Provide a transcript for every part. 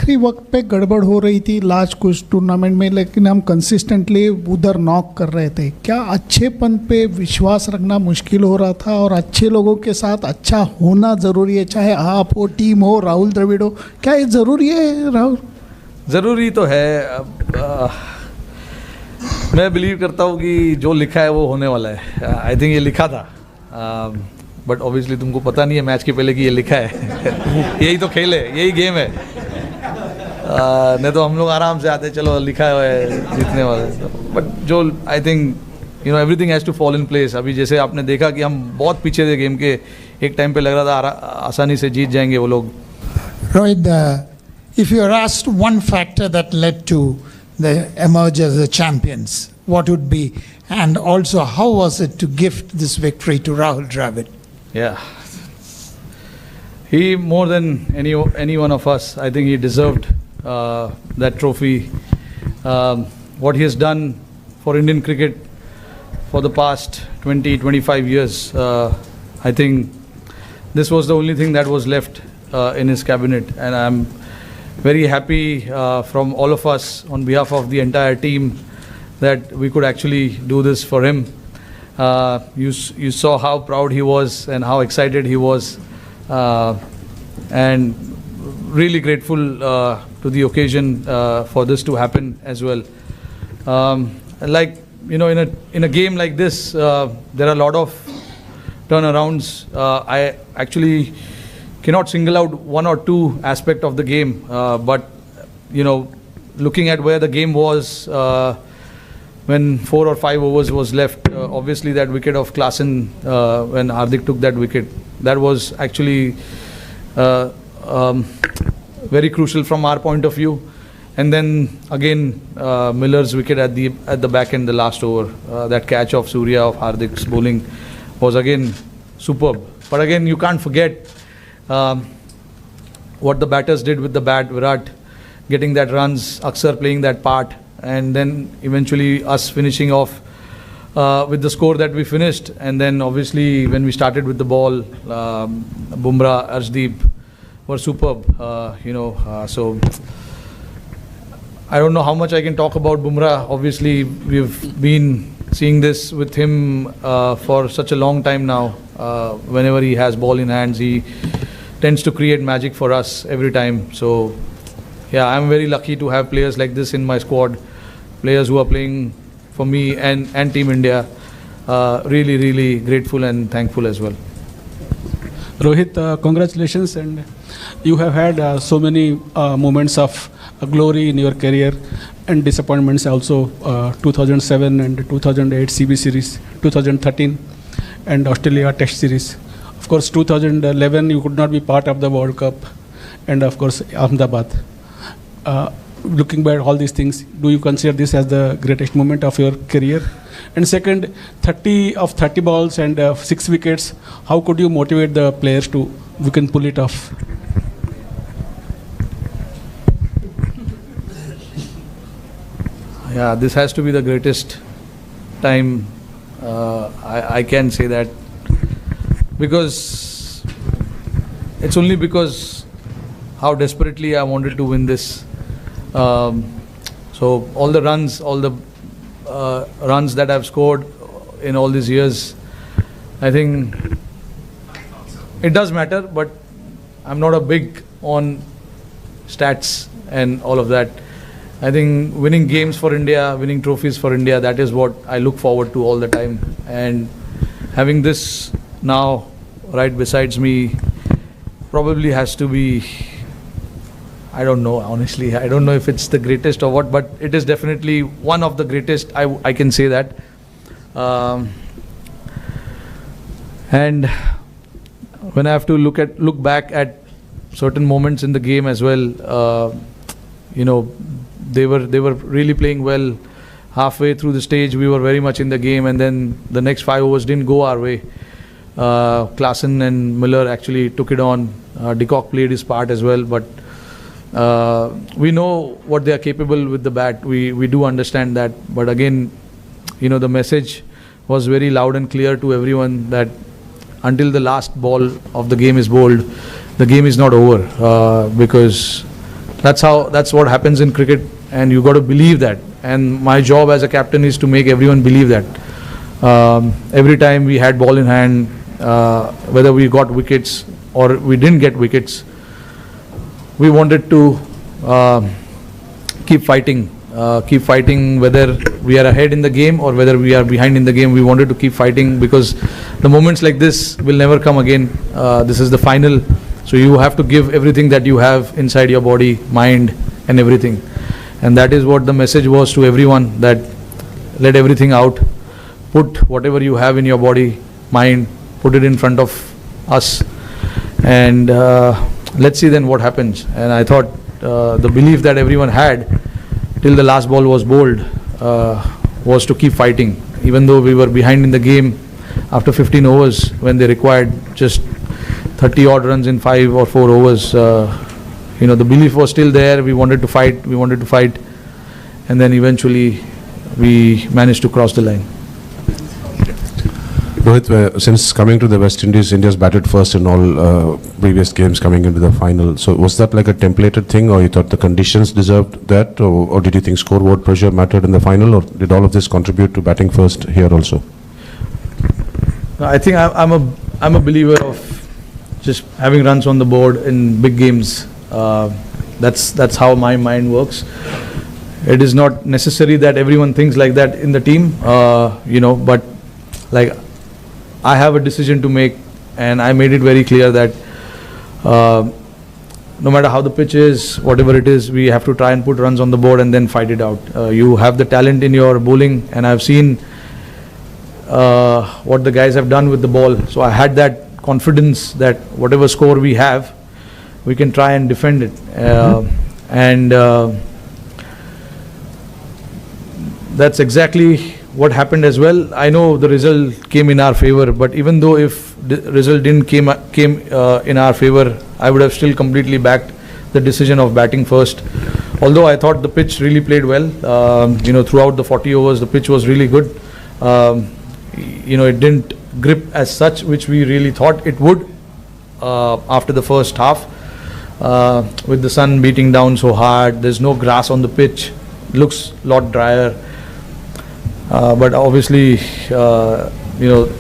आखिरी वक्त पे गड़बड़ हो रही थी लास्ट कुछ टूर्नामेंट में, लेकिन हम कंसिस्टेंटली उधर नॉक कर रहे थे। क्या अच्छेपन पे विश्वास रखना मुश्किल हो रहा था और अच्छे लोगों के साथ अच्छा होना ज़रूरी है, चाहे आप हो, टीम हो, राहुल द्रविड़ हो, क्या ये ज़रूरी है राहुल? ज़रूरी तो है। मैं बिलीव करता हूँ कि जो लिखा है वो होने वाला है। आई थिंक ये लिखा था, बट ऑब्वियसली तुमको पता नहीं है मैच के पहले कि ये लिखा है। यही तो खेल है, यही गेम है। नहीं तो हम लोग आराम से आते, चलो लिखा है जीतने वाले। बट जो I think everything has to fall in place. अभी जैसे आपने देखा कि हम बहुत पीछे थे गेम के, एक टाइम पे लग रहा था आसानी से जीत जाएंगे वो लोग। Rohit, if you are asked one factor that led to the emerge as the champions, what would be? And also, how was it to gift this victory to Rahul Dravid? Yeah. He, more than any one of us, I think he deserved that trophy. What he has done for Indian cricket for the past 20-25 years, I think this was the only thing that was left in his cabinet, and I'm very happy from all of us on behalf of the entire team that we could actually do this for him. You saw how proud he was and how excited he was, and really grateful to the occasion for this to happen as well. Like in a game like this, there are a lot of turnarounds. I actually cannot single out one or two aspect of the game, but looking at where the game was when 4 or 5 overs was left, obviously that wicket of Klaasen, when Hardik took that wicket, that was actually very crucial from our point of view. And then again Miller's wicket at the back end, the last over, that catch of Surya, of Hardik's bowling was again superb. But again, you can't forget what the batters did with the bat. Virat getting that runs, Akshar playing that part, and then eventually us finishing off with the score that we finished. And then obviously when we started with the ball, Bumrah, Arshdeep were superb. So I don't know how much I can talk about Bumrah. Obviously we've been seeing this with him for such a long time now. Whenever he has ball in hands, he tends to create magic for us every time. So yeah, I'm very lucky to have players like this in my squad, players who are playing for me and Team India. Really, really grateful and thankful as well. Rohit, congratulations, and you have had so many moments of glory in your career and disappointments also. 2007 and 2008 CB series, 2013 and Australia Test series. Of course, 2011 you could not be part of the World Cup, and of course Ahmedabad. Looking back at all these things, do you consider this as the greatest moment of your career? And second, 30 balls and 6 wickets, how could you motivate the players to, we can pull it off? Yeah, this has to be the greatest time. I can say that because it's only because how desperately I wanted to win this. So all the runs that I've scored in all these years, I think it does matter, but I'm not a big on stats and all of that. I think winning games for India, winning trophies for India, that is what I look forward to all the time. And having this now right besides me probably has to be, I don't know, honestly. I don't know if it's the greatest or what, but it is definitely one of the greatest. I can say that. And when I have to look back at certain moments in the game as well, they were really playing well. Halfway through the stage, we were very much in the game, and then the next 5 overs didn't go our way. Klaasen and Miller actually took it on. De Kock played his part as well, but we know what they are capable with the bat. We do understand that, but again, the message was very loud and clear to everyone that until the last ball of the game is bowled, the game is not over, because that's what happens in cricket, and you got to believe that. And my job as a captain is to make everyone believe that. Every time we had ball in hand, whether we got wickets or we didn't get wickets, we wanted to keep fighting. Whether we are ahead in the game or whether we are behind in the game. We wanted to keep fighting because the moments like this will never come again. This is the final, so you have to give everything that you have inside your body, mind and everything. And that is what the message was to everyone, that let everything out, put whatever you have in your body, mind, put it in front of us, and let's see then what happens. And I thought the belief that everyone had till the last ball was bowled was to keep fighting, even though we were behind in the game after 15 overs when they required just 30 odd runs in 5 or 4 overs. The belief was still there. We wanted to fight, and then eventually we managed to cross the line. Rohit, since coming to the West Indies, India's batted first in all previous games coming into the final. So was that like a templated thing, or you thought the conditions deserved that, or did you think scoreboard pressure mattered in the final, or did all of this contribute to batting first here also? I think I'm a believer of just having runs on the board in big games. That's how my mind works. It is not necessary that everyone thinks like that in the team, but like, I have a decision to make, and I made it very clear that no matter how the pitch is, whatever it is, we have to try and put runs on the board and then fight it out. You have the talent in your bowling, and I've seen what the guys have done with the ball. So I had that confidence that whatever score we have, we can try and defend it. And that's exactly what happened as well. I know the result came in our favor, but even though if the result didn't came in our favor, I would have still completely backed the decision of batting first. Although I thought the pitch really played well, throughout the 40 overs, the pitch was really good. It didn't grip as such, which we really thought it would after the first half. With the sun beating down so hard, there's no grass on the pitch, looks a lot drier. But obviously, a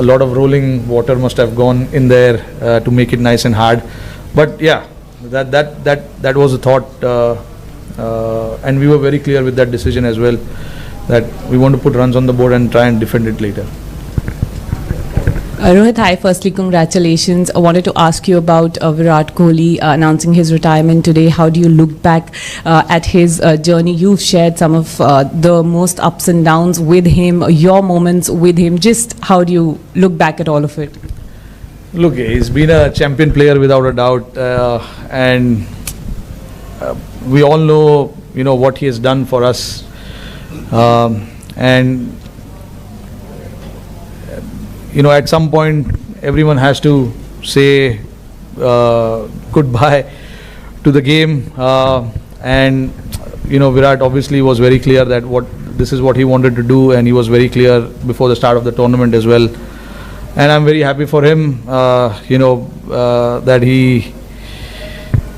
lot of rolling water must have gone in there to make it nice and hard. But yeah, that was a thought, and we were very clear with that decision as well, that we want to put runs on the board and try and defend it later. Rohit, hi. Firstly, congratulations. I wanted to ask you about Virat Kohli announcing his retirement today. How do you look back at his journey? You've shared some of the most ups and downs with him, your moments with him. Just how do you look back at all of it? Look, he's been a champion player without a doubt, and we all know, what he has done for us, and at some point, everyone has to say goodbye to the game. And Virat obviously was very clear that this is what he wanted to do, and he was very clear before the start of the tournament as well. And I'm very happy for him, that he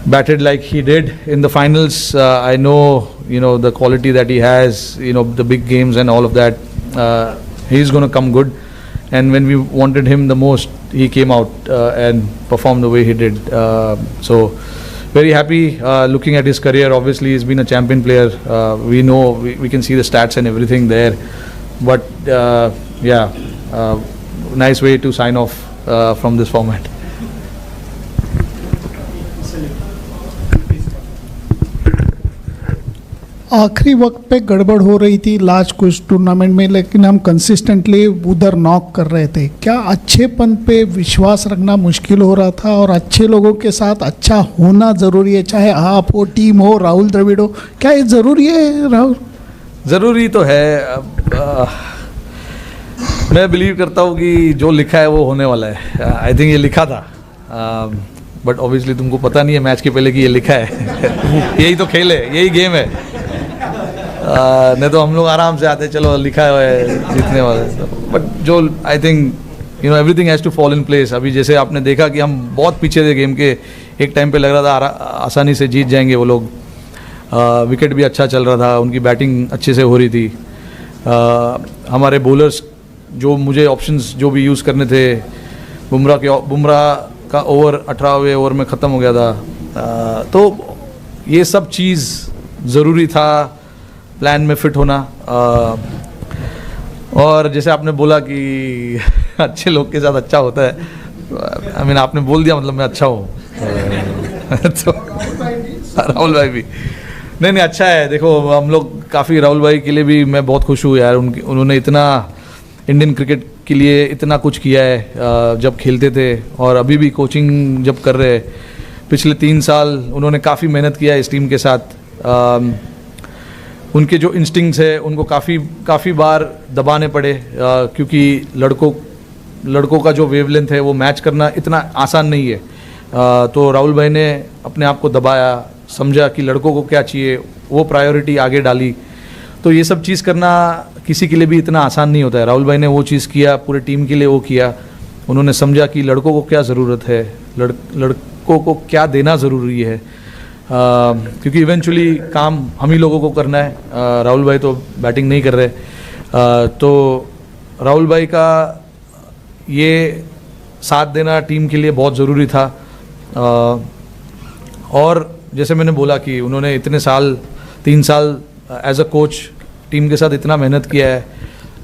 batted like he did in the finals. I know, the quality that he has, the big games and all of that. He's going to come good. And when we wanted him the most, he came out and performed the way he did. So very happy looking at his career. Obviously, he's been a champion player. We know, we can see the stats and everything there. But nice way to sign off from this format. आखिरी वक्त पे गड़बड़ हो रही थी last कुछ tournament में, लेकिन हम कंसिस्टेंटली उधर नॉक कर रहे थे. क्या अच्छेपन पे विश्वास रखना मुश्किल हो रहा था, और अच्छे लोगों के साथ अच्छा होना ज़रूरी है, चाहे आप हो, टीम हो, राहुल द्रविड़ हो? क्या ये ज़रूरी है राहुल? ज़रूरी तो है. मैं बिलीव करता हूँ कि जो लिखा है वो होने वाला है. आई थिंक ये लिखा था, बट ऑब्वियसली तुमको पता नहीं है मैच के पहले कि ये लिखा है. यही तो खेल है, यही गेम है. नहीं तो हम लोग आराम से आते, चलो लिखा है जीतने वाले. बट जो I think everything has to fall in place. अभी जैसे आपने देखा कि हम बहुत पीछे थे गेम के, एक टाइम पे लग रहा था आसानी से जीत जाएंगे वो लोग, विकेट भी अच्छा चल रहा था, उनकी बैटिंग अच्छे से हो रही थी। हमारे बॉलर्स जो मुझे ऑप्शंस जो भी यूज़ करने थे, बुमराह का ओवर 18वें ओवर में ख़त्म हो गया था। तो ये सब चीज़ ज़रूरी था प्लान में फिट होना। और जैसे आपने बोला कि अच्छे लोग के साथ अच्छा होता है, आई मीन आपने बोल दिया मतलब मैं अच्छा हूँ। तो राहुल भाई भी नहीं अच्छा है। देखो हम लोग काफ़ी, राहुल भाई के लिए भी मैं बहुत खुश हूँ यार। उन्होंने इतना इंडियन क्रिकेट के लिए इतना कुछ किया है जब खेलते थे, और अभी भी कोचिंग जब कर रहे हैं। पिछले 3 साल उन्होंने काफ़ी मेहनत किया है इस टीम के साथ। उनके जो इंस्टिंक्ट्स है उनको काफ़ी बार दबाने पड़े, क्योंकि लड़कों का जो वेवलेंथ है वो मैच करना इतना आसान नहीं है। तो राहुल भाई ने अपने आप को दबाया, समझा कि लड़कों को क्या चाहिए, वो प्रायोरिटी आगे डाली। तो ये सब चीज़ करना किसी के लिए भी इतना आसान नहीं होता है। राहुल भाई ने वो चीज़ किया, पूरे टीम के लिए वो किया। उन्होंने समझा कि लड़कों को क्या ज़रूरत है, लड़कों को क्या देना ज़रूरी है, क्योंकि इवेंचुअली काम हम ही लोगों को करना है। राहुल भाई तो बैटिंग नहीं कर रहे। तो राहुल भाई का ये साथ देना टीम के लिए बहुत ज़रूरी था। और जैसे मैंने बोला कि उन्होंने इतने साल, 3 साल एज अ कोच टीम के साथ इतना मेहनत किया है,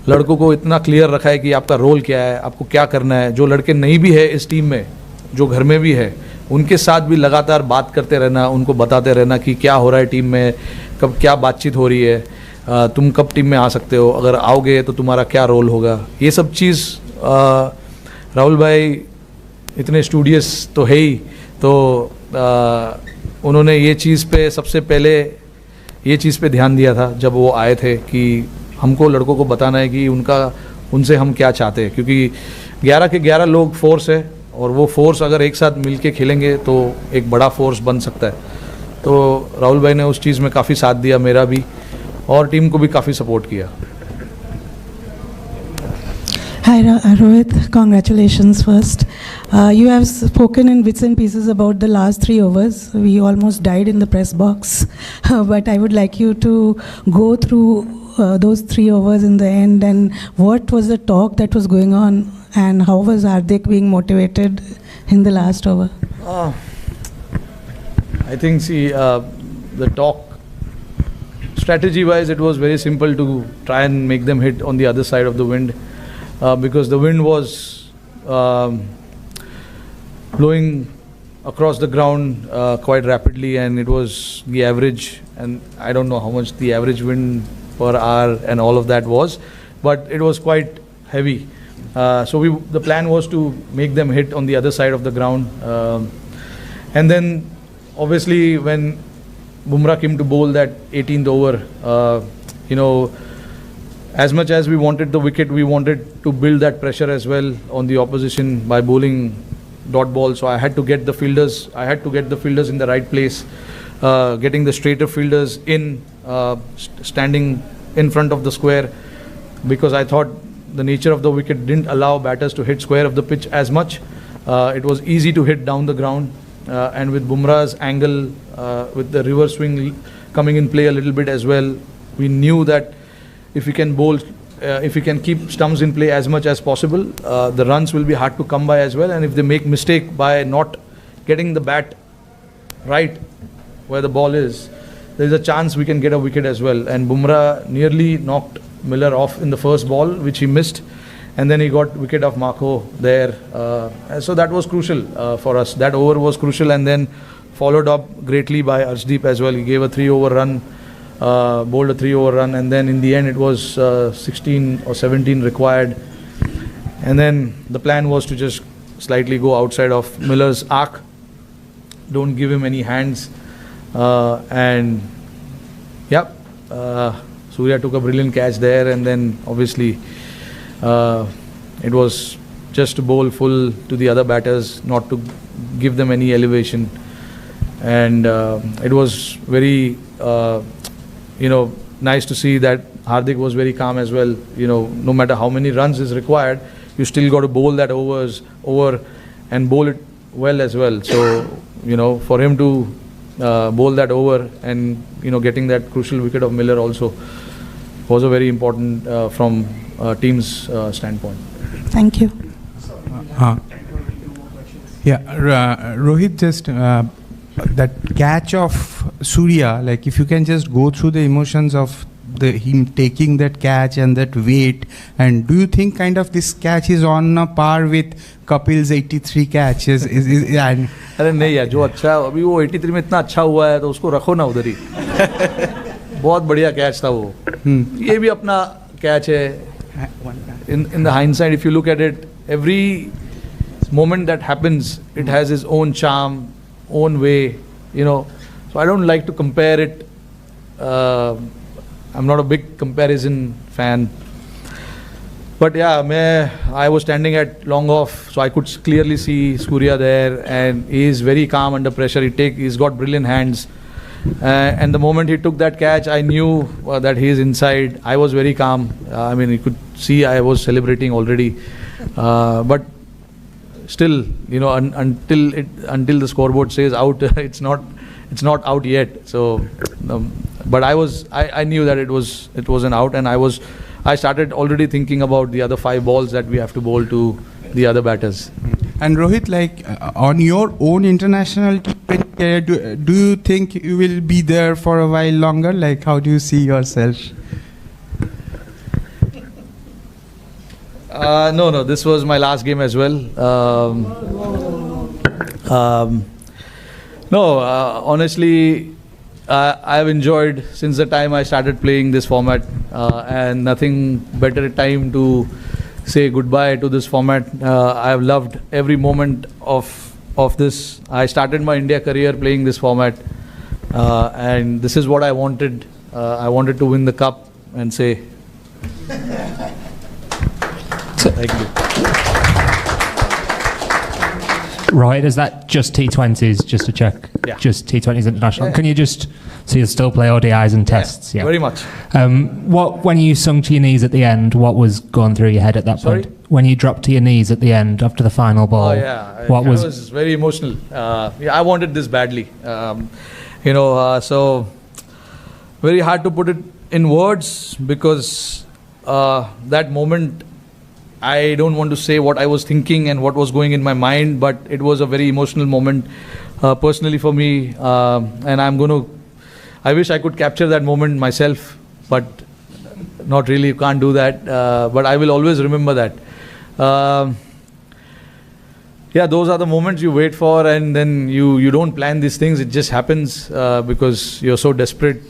लड़कों को इतना क्लियर रखा है कि आपका रोल क्या है, आपको क्या करना है। जो लड़के नहीं भी है इस टीम में, जो घर में भी है, उनके साथ भी लगातार बात करते रहना, उनको बताते रहना कि क्या हो रहा है टीम में, कब क्या बातचीत हो रही है, तुम कब टीम में आ सकते हो, अगर आओगे तो तुम्हारा क्या रोल होगा। ये सब चीज़ राहुल भाई इतने स्टूडियस तो है ही, तो उन्होंने ये चीज़ पे सबसे पहले ये चीज़ पे ध्यान दिया था जब वो आए थे, कि हमको लड़कों को बताना है कि उनसे हम क्या चाहते हैं। क्योंकि 11 के 11 लोग फोर्स है, और वो फोर्स अगर एक साथ मिलके खेलेंगे तो एक बड़ा फोर्स बन सकता है। तो राहुल भाई ने उस चीज़ में काफ़ी साथ दिया, मेरा भी, और टीम को भी काफ़ी सपोर्ट किया। Hi Rohit, congratulations first. You have spoken in bits and pieces about the last 3 overs. We almost died in the press box, but I would like you to go through those 3 overs in the end, and what was the talk that was going on, and how was Hardik being motivated in the last over? I think the talk, strategy wise, it was very simple to try and make them hit on the other side of the wind. Because the wind was blowing across the ground quite rapidly, and it was the average, and I don't know how much the average wind per hour and all of that was, but it was quite heavy. So the plan was to make them hit on the other side of the ground, and then obviously when Bumrah came to bowl that 18th over, as much as we wanted the wicket, we wanted to build that pressure as well on the opposition by bowling dot ball. So I had to get the fielders in the right place, getting the straighter fielders in, standing in front of the square, because I thought the nature of the wicket didn't allow batters to hit square of the pitch as much. It was easy to hit down the ground, and with Bumrah's angle, with the reverse swing coming in play a little bit as well, we knew that if we can bowl, if we can keep stumps in play as much as possible, the runs will be hard to come by as well. And if they make mistake by not getting the bat right where the ball is, there is a chance we can get a wicket as well. And Bumrah nearly knocked Miller off in the first ball, which he missed, and then he got wicket of Marco there. So that was crucial for us. That over was crucial, and then followed up greatly by Arshdeep as well. He gave a 3-over run. Bowled a 3-over run, and then in the end it was 16 or 17 required, and then the plan was to just slightly go outside of Miller's arc, don't give him any hands, and Surya took a brilliant catch there, and then obviously it was just to bowl full to the other batters, not to give them any elevation, and it was very nice to see that Hardik was very calm as well. No matter how many runs is required, you still got to bowl that over and bowl it well as well. So, for him to bowl that over, and getting that crucial wicket of Miller also was a very important from team's standpoint. Thank you. Rohit, just that catch of Surya, like if you can just go through the emotions of him taking that catch and that weight, and do you think kind of this catch is on a par with Kapil's 83 catches? अरे नहीं यार, जो अच्छा अभी वो 83 में इतना अच्छा हुआ है तो उसको रखो ना उधर ही. बहुत बढ़िया कैच था वो. ये भी अपना कैच है. In the hindsight, if you look at it, every moment that happens, it has its own charm, own way, So I don't like to compare it. I'm not a big comparison fan. But yeah, I was standing at long off, so I could clearly see Surya there, and he is very calm under pressure. He's got brilliant hands. And the moment he took that catch, I knew that he is inside. I was very calm. You could see I was celebrating already. But still, until the scoreboard says out, it's not out yet. So, but I knew that it was an out, and I started already thinking about the other 5 balls that we have to bowl to the other batters. And Rohit, like on your own international career, do you think you will be there for a while longer? Like, how do you see yourself? No, this was my last game as well. Honestly, I've enjoyed since the time I started playing this format, and nothing better time to say goodbye to this format. I've loved every moment of this. I started my India career playing this format, and this is what I wanted. I wanted to win the cup and say thank you. Right, is that just T20s, just to check? Yeah. Just T20s international. Yeah. Can you just, so you still play ODIs and tests? Yeah, very much. When you sunk to your knees at the end, what was going through your head at that Sorry? point? When you dropped to your knees at the end after the final ball, I was very emotional. I wanted this badly. So very hard to put it in words, because that moment, I don't want to say what I was thinking and what was going in my mind, but it was a very emotional moment personally for me, and I wish I could capture that moment myself, but not really, can't do that, but I will always remember that. Those are the moments you wait for, and then you don't plan these things, it just happens because you're so desperate